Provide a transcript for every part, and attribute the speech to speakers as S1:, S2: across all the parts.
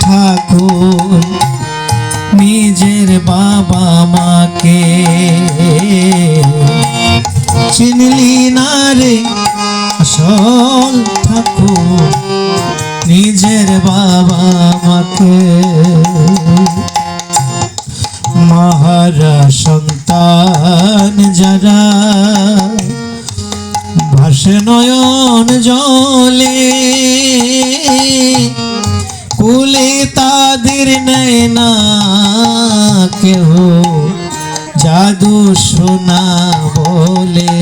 S1: ঠাকুর নিজের বাবা মাকে চিনলি না রে আসল ঠাকুর নিজের বাবা মাকে। মহারা সন্তান যারা ভাসে নয়ন জলে, কুলে তাদের নেয় না কেহ জাদু শোনা বলে,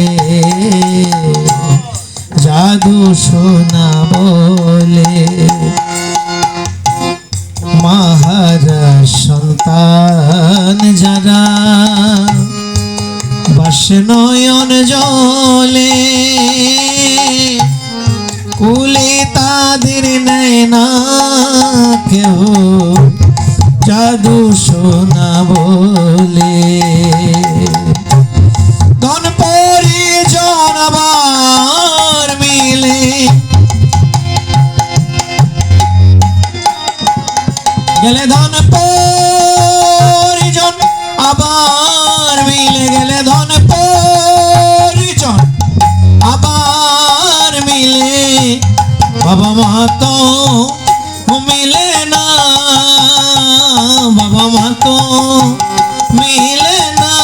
S1: জাদু শোনা বলে। মহারা সন্তান যারা ভাসে নয়ন জলে, কুলে তাদের নেয় না কেউ জাদু শোনা বলে। ধন পরিজন আবার মিলে গেলে, ধন পরিজন আবার মিলে গেলে, ধন পরিজন আবার মিলে, বাবা মা তো মিলে না, বাবা মা তো মিলে না।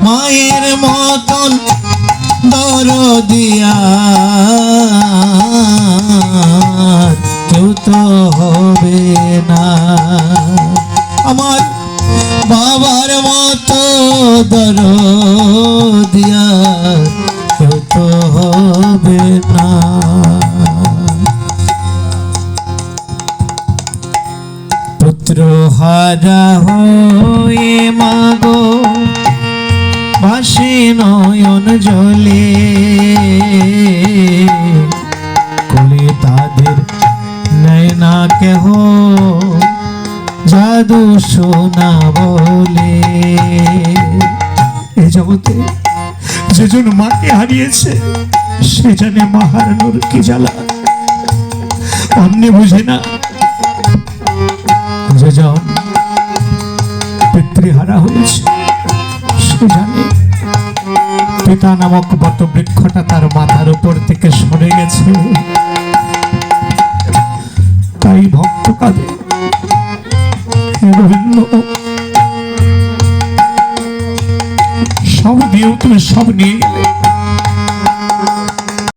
S1: মায়ের মতন দরদিয়া কেউ তো হবে না, আমার বাবার মতো দরদিয়া কেউ তো হবে না। পুত্র হারা হয়ে মাগো ভাসে নয়ন জলে, কোলে তাদের নেয় না কেহ জাদু শোনা বলে। এই জগতে যেজন মাকে হারিয়েছে সে জানে মা হারানোর কি জ্বালা। অন্য বুঝে না যেজন পিতৃহারা হয়েছে সে জানে পিতা নামক বট বৃক্ষটা তার মাথার উপর থেকে সরে গেছে, তাই ভক্ত কাঁদে। সব দিয়েও তুমি সব নিয়ে গেলে,